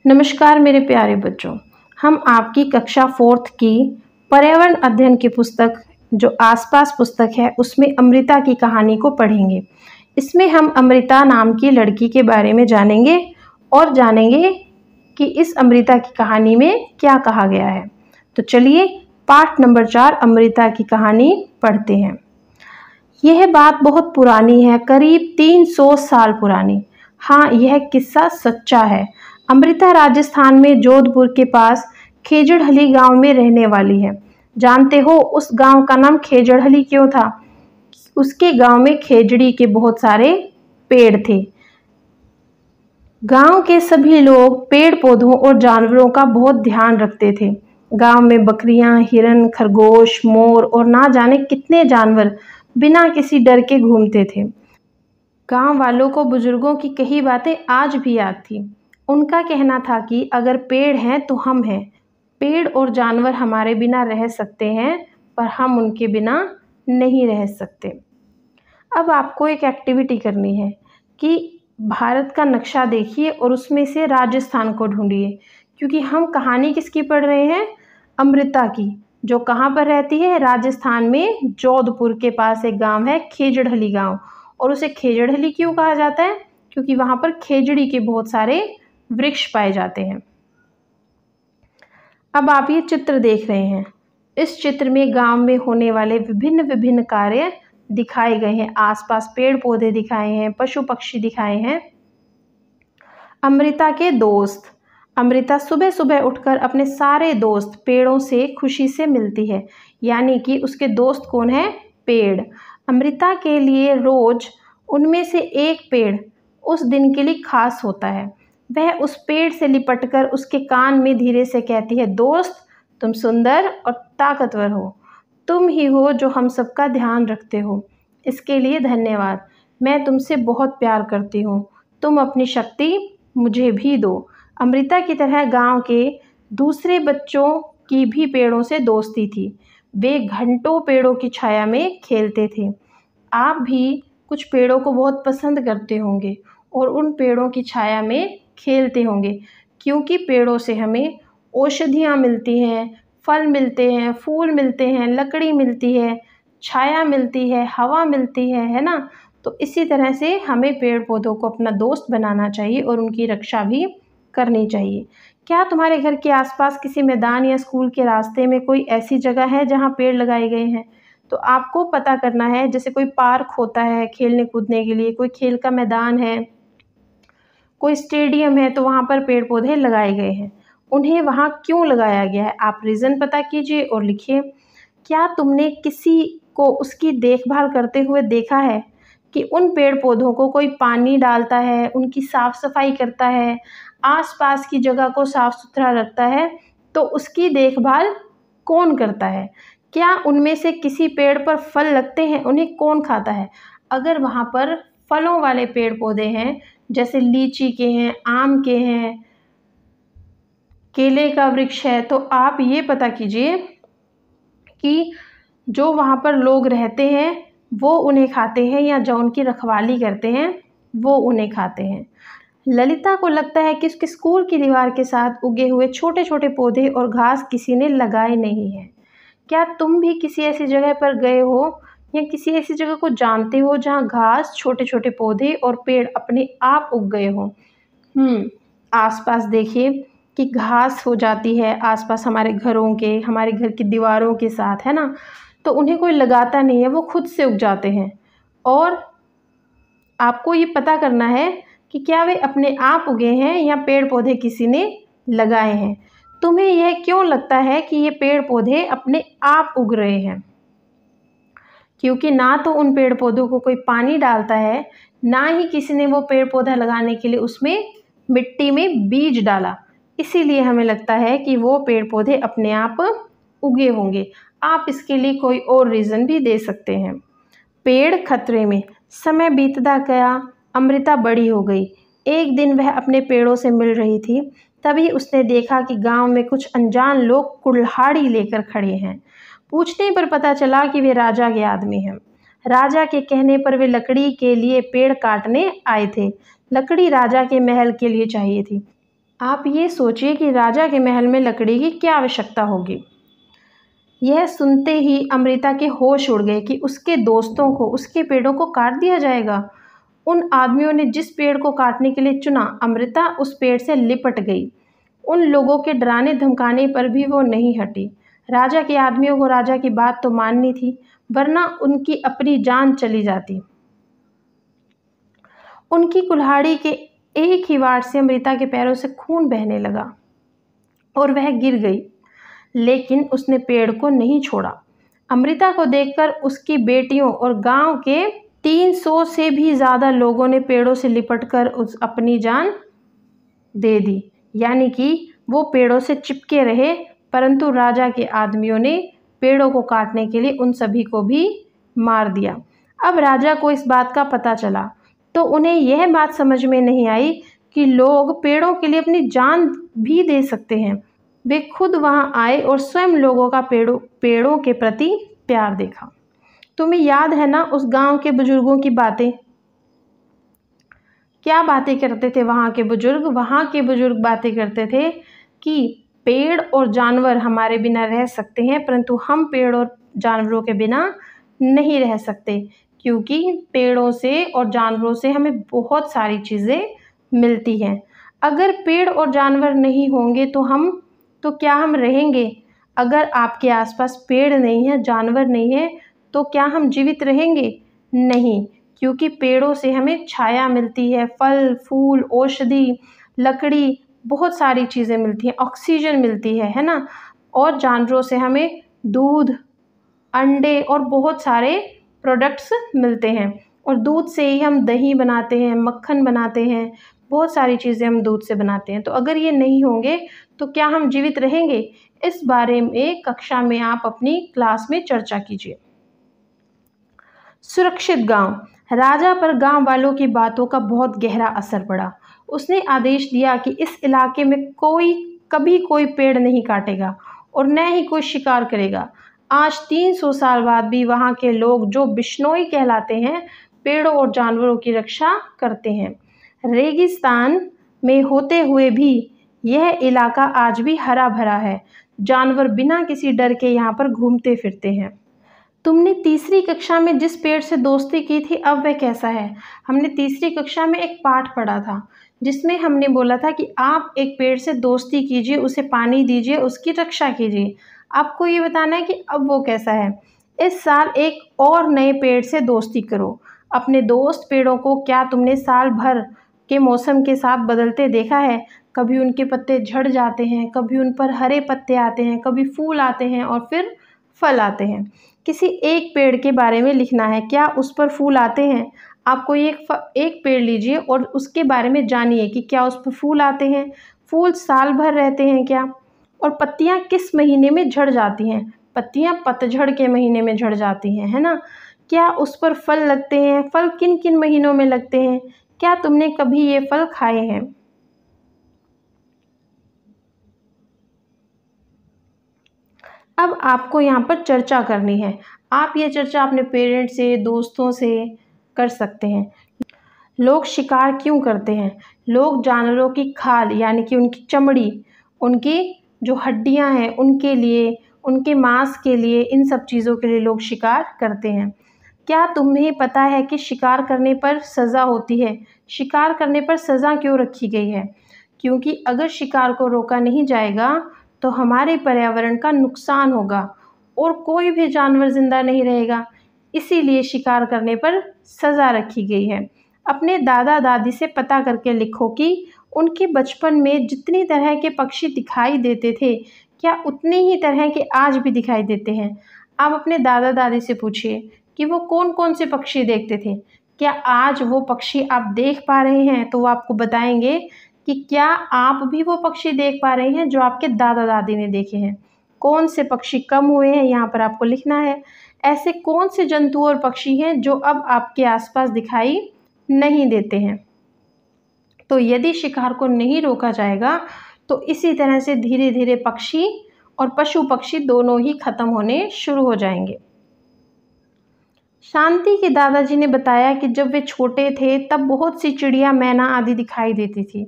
नमस्कार मेरे प्यारे बच्चों। हम आपकी कक्षा 4th की पर्यावरण अध्ययन की पुस्तक जो आसपास पुस्तक है उसमें अमृता की कहानी को पढ़ेंगे। इसमें हम अमृता नाम की लड़की के बारे में जानेंगे और जानेंगे कि इस अमृता की कहानी में क्या कहा गया है। तो चलिए पाठ नंबर 4 अमृता की कहानी पढ़ते हैं। यह बात बहुत पुरानी है, करीब 300 साल पुरानी। हाँ, यह किस्सा सच्चा है। अमृता राजस्थान में जोधपुर के पास खेजड़हली गांव में रहने वाली है। जानते हो उस गांव का नाम खेजड़हली क्यों था? उसके गांव में खेजड़ी के बहुत सारे पेड़ थे। गांव के सभी लोग पेड़ पौधों और जानवरों का बहुत ध्यान रखते थे। गांव में बकरियां, हिरन, खरगोश, मोर और ना जाने कितने जानवर बिना किसी डर के घूमते थे। गांव वालों को बुजुर्गों की कही बातें आज भी याद थी। उनका कहना था कि अगर पेड़ हैं तो हम हैं। पेड़ और जानवर हमारे बिना रह सकते हैं, पर हम उनके बिना नहीं रह सकते। अब आपको एक एक्टिविटी करनी है कि भारत का नक्शा देखिए और उसमें से राजस्थान को ढूंढिए, क्योंकि हम कहानी किसकी पढ़ रहे हैं? अमृता की, जो कहाँ पर रहती है? राजस्थान में जोधपुर के पास एक गांव है खेजड़हली गांव। और उसे खेजड़हली क्यों कहा जाता है? क्योंकि वहां पर खेजड़ी के बहुत सारे वृक्ष पाए जाते हैं। अब आप ये चित्र देख रहे हैं। इस चित्र में गांव में होने वाले विभिन्न विभिन्न कार्य दिखाए गए हैं। आसपास पेड़ पौधे दिखाए हैं, पशु पक्षी दिखाए हैं। अमृता के दोस्त। अमृता सुबह सुबह उठकर अपने सारे दोस्त पेड़ों से खुशी से मिलती है। यानी कि उसके दोस्त कौन है? पेड़। अमृता के लिए रोज उनमें से एक पेड़ उस दिन के लिए खास होता है। वह उस पेड़ से लिपटकर उसके कान में धीरे से कहती है, दोस्त, तुम सुंदर और ताकतवर हो। तुम ही हो जो हम सबका ध्यान रखते हो। इसके लिए धन्यवाद। मैं तुमसे बहुत प्यार करती हूँ। तुम अपनी शक्ति मुझे भी दो। अमृता की तरह गांव के दूसरे बच्चों की भी पेड़ों से दोस्ती थी। वे घंटों पेड़ों की छाया में खेलते थे। आप भी कुछ पेड़ों को बहुत पसंद करते होंगे और उन पेड़ों की छाया में खेलते होंगे, क्योंकि पेड़ों से हमें औषधियाँ मिलती हैं, फल मिलते हैं, फूल मिलते हैं, लकड़ी मिलती है, छाया मिलती है, हवा मिलती है ना? तो इसी तरह से हमें पेड़ पौधों को अपना दोस्त बनाना चाहिए और उनकी रक्षा भी करनी चाहिए। क्या तुम्हारे घर के आसपास किसी मैदान या स्कूल के रास्ते में कोई ऐसी जगह है जहाँ पेड़ लगाए गए हैं? तो आपको पता करना है। जैसे कोई पार्क होता है खेलने कूदने के लिए, कोई खेल का मैदान है, कोई स्टेडियम है, तो वहाँ पर पेड़ पौधे लगाए गए हैं। उन्हें वहाँ क्यों लगाया गया है? आप रीज़न पता कीजिए और लिखिए। क्या तुमने किसी को उसकी देखभाल करते हुए देखा है कि उन पेड़ पौधों को कोई पानी डालता है, उनकी साफ़ सफाई करता है, आसपास की जगह को साफ़ सुथरा रखता है? तो उसकी देखभाल कौन करता है? क्या उनमें से किसी पेड़ पर फल लगते हैं? उन्हें कौन खाता है? अगर वहाँ पर फलों वाले पेड़ पौधे हैं, जैसे लीची के हैं, आम के हैं, केले का वृक्ष है, तो आप ये पता कीजिए कि जो वहाँ पर लोग रहते हैं वो उन्हें खाते हैं या जो उनकी रखवाली करते हैं वो उन्हें खाते हैं। ललिता को लगता है कि उसके स्कूल की दीवार के साथ उगे हुए छोटे छोटे पौधे और घास किसी ने लगाए नहीं हैं। क्या तुम भी किसी ऐसी जगह पर गए हो या किसी ऐसी जगह को जानते हो जहाँ घास, छोटे छोटे पौधे और पेड़ अपने आप उग गए हों? आसपास देखिए कि घास हो जाती है आसपास हमारे घरों के, हमारे घर की दीवारों के साथ, है ना? तो उन्हें कोई लगाता नहीं है, वो खुद से उग जाते हैं। और आपको ये पता करना है कि क्या वे अपने आप उगे हैं या पेड़ पौधे किसी ने लगाए हैं। तुम्हें यह क्यों लगता है कि ये पेड़ पौधे अपने आप उग रहे हैं? क्योंकि ना तो उन पेड़ पौधों को कोई पानी डालता है, ना ही किसी ने वो पेड़ पौधा लगाने के लिए उसमें मिट्टी में बीज डाला। इसीलिए हमें लगता है कि वो पेड़ पौधे अपने आप उगे होंगे। आप इसके लिए कोई और रीज़न भी दे सकते हैं। पेड़ खतरे में। समय बीतता गया, अमृता बड़ी हो गई। एक दिन वह अपने पेड़ों से मिल रही थी, तभी उसने देखा कि गांव में कुछ अनजान लोग कुल्हाड़ी लेकर खड़े हैं। पूछने पर पता चला कि वे राजा के आदमी हैं। राजा के कहने पर वे लकड़ी के लिए पेड़ काटने आए थे। लकड़ी राजा के महल के लिए चाहिए थी। आप ये सोचिए कि राजा के महल में लकड़ी की क्या आवश्यकता होगी। यह सुनते ही अमृता के होश उड़ गए कि उसके दोस्तों को उसके पेड़ों को काट दिया जाएगा। उन आदमियों ने जिस पेड़ को काटने के लिए चुना, अमृता उस पेड़ से लिपट गई। उन लोगों के डराने धमकाने पर भी वो नहीं हटी। राजा के आदमियों को राजा की बात तो माननी थी, वरना उनकी अपनी जान चली जाती। उनकी कुल्हाड़ी के एक ही वार से अमृता के पैरों से खून बहने लगा और वह गिर गई, लेकिन उसने पेड़ को नहीं छोड़ा। अमृता को देखकर उसकी बेटियों और गांव के 300 से भी ज़्यादा लोगों ने पेड़ों से लिपटकर अपनी जान दे दी। यानी कि वो पेड़ों से चिपके रहे, परंतु राजा के आदमियों ने पेड़ों को काटने के लिए उन सभी को भी मार दिया। अब राजा को इस बात का पता चला तो उन्हें यह बात समझ में नहीं आई कि लोग पेड़ों के लिए अपनी जान भी दे सकते हैं। वे खुद वहां आए और स्वयं लोगों का पेड़ों के प्रति प्यार देखा। तुम्हें याद है ना उस गांव के बुजुर्गों की बातें? क्या बातें करते थे वहाँ के बुजुर्ग? वहाँ के बुजुर्ग बातें करते थे कि पेड़ और जानवर हमारे बिना रह सकते हैं, परंतु हम पेड़ और जानवरों के बिना नहीं रह सकते, क्योंकि पेड़ों से और जानवरों से हमें बहुत सारी चीज़ें मिलती हैं। अगर पेड़ और जानवर नहीं होंगे तो क्या हम रहेंगे? अगर आपके आसपास पेड़ नहीं है, जानवर नहीं है, तो क्या हम जीवित रहेंगे? नहीं, क्योंकि पेड़ों से हमें छाया मिलती है, फल फूल, औषधि, लकड़ी, बहुत सारी चीज़ें मिलती हैं, ऑक्सीजन मिलती है ना। और जानवरों से हमें दूध, अंडे और बहुत सारे प्रोडक्ट्स मिलते हैं, और दूध से ही हम दही बनाते हैं, मक्खन बनाते हैं, बहुत सारी चीज़ें हम दूध से बनाते हैं। तो अगर ये नहीं होंगे तो क्या हम जीवित रहेंगे? इस बारे में कक्षा में आप अपनी क्लास में चर्चा कीजिए। सुरक्षित गांव। राजा पर गांव वालों की बातों का बहुत गहरा असर पड़ा। उसने आदेश दिया कि इस इलाके में कभी कोई पेड़ नहीं काटेगा और न ही कोई शिकार करेगा। आज 300 साल बाद भी वहाँ के लोग, जो बिश्नोई कहलाते हैं, पेड़ों और जानवरों की रक्षा करते हैं। रेगिस्तान में होते हुए भी यह इलाका आज भी हरा भरा है। जानवर बिना किसी डर के यहाँ पर घूमते फिरते हैं। तुमने तीसरी कक्षा में जिस पेड़ से दोस्ती की थी, अब वह कैसा है? हमने तीसरी कक्षा में एक पाठ पढ़ा था जिसमें हमने बोला था कि आप एक पेड़ से दोस्ती कीजिए, उसे पानी दीजिए, उसकी रक्षा कीजिए। आपको ये बताना है कि अब वो कैसा है। इस साल एक और नए पेड़ से दोस्ती करो। अपने दोस्त पेड़ों को क्या तुमने साल भर के मौसम के साथ बदलते देखा है? कभी उनके पत्ते झड़ जाते हैं, कभी उन पर हरे पत्ते आते हैं, कभी फूल आते हैं और फिर फल आते हैं। किसी एक पेड़ के बारे में लिखना है, क्या उस पर फूल आते हैं? आपको एक पेड़ लीजिए और उसके बारे में जानिए कि क्या उस पर फूल आते हैं, फूल साल भर रहते हैं क्या, और पत्तियां किस महीने में झड़ जाती हैं? पत्तियां पतझड़ के महीने में झड़ जाती हैं, है ना। क्या उस पर फल लगते हैं? फल किन किन महीनों में लगते हैं? क्या तुमने कभी ये फल खाए हैं? अब आपको यहाँ पर चर्चा करनी है। आप ये चर्चा अपने पेरेंट्स से, दोस्तों से कर सकते हैं। लोग शिकार क्यों करते हैं? लोग जानवरों की खाल यानी कि उनकी चमड़ी, उनकी जो हड्डियां हैं, उनके लिए, उनके मांस के लिए, इन सब चीज़ों के लिए लोग शिकार करते हैं। क्या तुम्हें पता है कि शिकार करने पर सज़ा होती है? शिकार करने पर सज़ा क्यों रखी गई है? क्योंकि अगर शिकार को रोका नहीं जाएगा तो हमारे पर्यावरण का नुकसान होगा और कोई भी जानवर जिंदा नहीं रहेगा। इसीलिए शिकार करने पर सज़ा रखी गई है। अपने दादा दादी से पता करके लिखो कि उनके बचपन में जितनी तरह के पक्षी दिखाई देते थे, क्या उतने ही तरह के आज भी दिखाई देते हैं? आप अपने दादा दादी से पूछिए कि वो कौन कौन से पक्षी देखते थे। क्या आज वो पक्षी आप देख पा रहे हैं? तो वो आपको बताएंगे कि क्या आप भी वो पक्षी देख पा रहे हैं जो आपके दादा दादी ने देखे हैं। कौन से पक्षी कम हुए हैं, यहाँ पर आपको लिखना है। ऐसे कौन से जंतु और पक्षी हैं जो अब आपके आसपास दिखाई नहीं देते हैं। तो यदि शिकार को नहीं रोका जाएगा तो इसी तरह से धीरे धीरे पक्षी और पशु पक्षी दोनों ही खत्म होने शुरू हो जाएंगे। शांति के दादाजी ने बताया कि जब वे छोटे थे तब बहुत सी चिड़िया, मैना आदि दिखाई देती थी।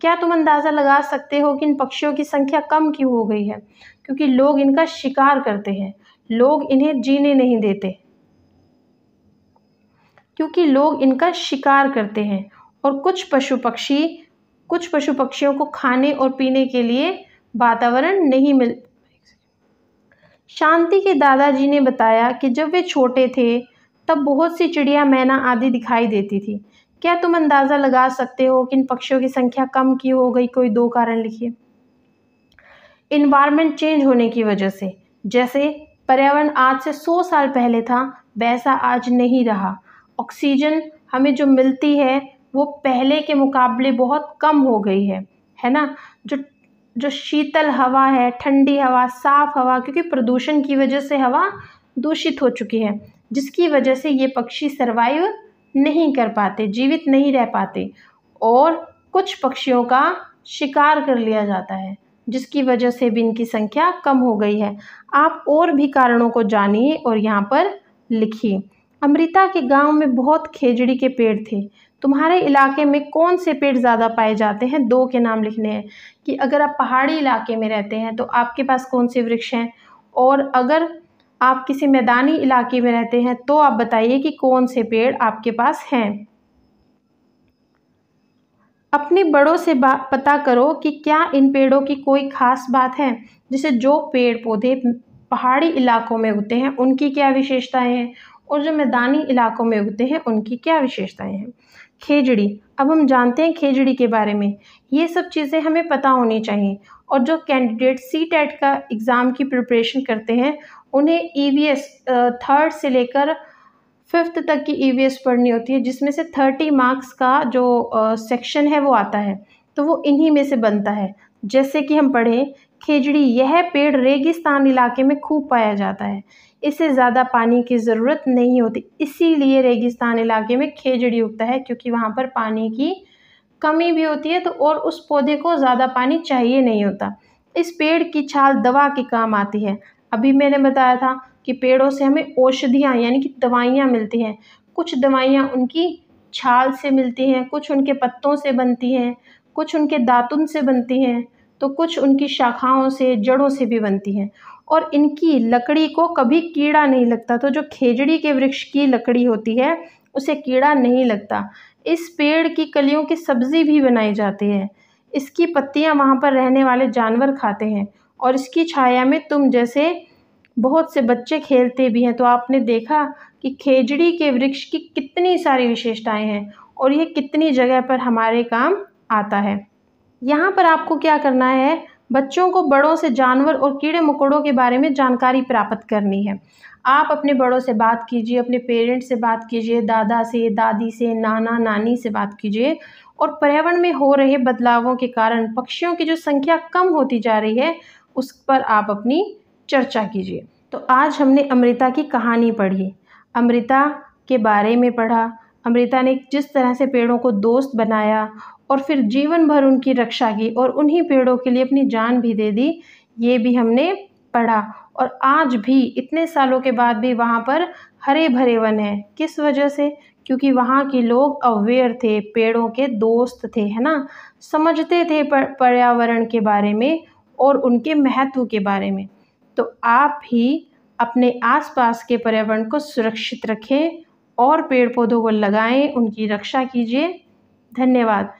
क्या तुम अंदाज़ा लगा सकते हो कि इन पक्षियों की संख्या कम क्यों हो गई है? क्योंकि लोग इनका शिकार करते हैं, लोग इन्हें जीने नहीं देते, क्योंकि लोग इनका शिकार करते हैं। और कुछ पशु पक्षियों को खाने और पीने के लिए वातावरण नहीं मिल। शांति के दादाजी ने बताया कि जब वे छोटे थे तब बहुत सी चिड़िया, मैना आदि दिखाई देती थी। क्या तुम अंदाज़ा लगा सकते हो कि इन पक्षियों की संख्या कम क्यों हो गई? कोई 2 कारण लिखिए। इन्वायरमेंट चेंज होने की वजह से, जैसे पर्यावरण आज से 100 साल पहले था वैसा आज नहीं रहा। ऑक्सीजन हमें जो मिलती है वो पहले के मुकाबले बहुत कम हो गई है ना? जो जो शीतल हवा है, ठंडी हवा, साफ हवा, क्योंकि प्रदूषण की वजह से हवा दूषित हो चुकी है, जिसकी वजह से ये पक्षी सर्वाइव नहीं कर पाते, जीवित नहीं रह पाते, और कुछ पक्षियों का शिकार कर लिया जाता है, जिसकी वजह से भी इनकी संख्या कम हो गई है। आप और भी कारणों को जानिए और यहाँ पर लिखिए। अमृता के गांव में बहुत खेजड़ी के पेड़ थे। तुम्हारे इलाके में कौन से पेड़ ज़्यादा पाए जाते हैं? 2 के नाम लिखने हैं कि अगर आप पहाड़ी इलाके में रहते हैं तो आपके पास कौन से वृक्ष हैं, और अगर आप किसी मैदानी इलाके में रहते हैं तो आप बताइए कि कौन से पेड़ आपके पास हैं। अपने बड़ों से पता करो कि क्या इन पेड़ों की कोई खास बात है, जैसे जो पेड़ पौधे पहाड़ी इलाकों में उगते हैं उनकी क्या विशेषताएं हैं, और जो मैदानी इलाकों में उगते हैं उनकी क्या विशेषताएं हैं। खेजड़ी, अब हम जानते हैं खेजड़ी के बारे में, ये सब चीज़ें हमें पता होनी चाहिए। और जो कैंडिडेट CTET का एग्ज़ाम की प्रिपरेशन करते हैं उन्हें EVS 3rd से लेकर 5th तक की EVS पढ़नी होती है, जिसमें से 30 मार्क्स का जो सेक्शन है वो आता है, तो वो इन्हीं में से बनता है। जैसे कि हम पढ़ें, खेजड़ी, यह पेड़ रेगिस्तान इलाके में खूब पाया जाता है, इसे ज़्यादा पानी की ज़रूरत नहीं होती, इसीलिए रेगिस्तान इलाके में खेजड़ी उगता है, क्योंकि वहाँ पर पानी की कमी भी होती है, तो और उस पौधे को ज़्यादा पानी चाहिए नहीं होता। इस पेड़ की छाल दवा के काम आती है। अभी मैंने बताया था कि पेड़ों से हमें औषधियाँ यानी कि दवाइयाँ मिलती हैं। कुछ दवाइयाँ उनकी छाल से मिलती हैं, कुछ उनके पत्तों से बनती हैं, कुछ उनके दातुन से बनती हैं, तो कुछ उनकी शाखाओं से, जड़ों से भी बनती हैं। और इनकी लकड़ी को कभी कीड़ा नहीं लगता, तो जो खेजड़ी के वृक्ष की लकड़ी होती है उसे कीड़ा नहीं लगता। इस पेड़ की कलियों की सब्ज़ी भी बनाई जाती है। इसकी पत्तियाँ वहाँ पर रहने वाले जानवर खाते हैं, और इसकी छाया में तुम जैसे बहुत से बच्चे खेलते भी हैं। तो आपने देखा कि खेजड़ी के वृक्ष की कितनी सारी विशेषताएं हैं और ये कितनी जगह पर हमारे काम आता है। यहाँ पर आपको क्या करना है, बच्चों को बड़ों से जानवर और कीड़े मकोड़ों के बारे में जानकारी प्राप्त करनी है। आप अपने बड़ों से बात कीजिए, अपने पेरेंट्स से बात कीजिए, दादा से, दादी से, नाना नानी से बात कीजिए, और पर्यावरण में हो रहे बदलावों के कारण पक्षियों की जो संख्या कम होती जा रही है उस पर आप अपनी चर्चा कीजिए। तो आज हमने अमृता की कहानी पढ़ी, अमृता के बारे में पढ़ा। अमृता ने जिस तरह से पेड़ों को दोस्त बनाया और फिर जीवन भर उनकी रक्षा की और उन्हीं पेड़ों के लिए अपनी जान भी दे दी, ये भी हमने पढ़ा। और आज भी इतने सालों के बाद भी वहाँ पर हरे भरे वन है। किस वजह से? क्योंकि वहाँ के लोग अवेयर थे, पेड़ों के दोस्त थे, है ना, समझते थे पर्यावरण के बारे में और उनके महत्व के बारे में। तो आप भी अपने आसपास के पर्यावरण को सुरक्षित रखें और पेड़ पौधों को लगाएं, उनकी रक्षा कीजिए। धन्यवाद।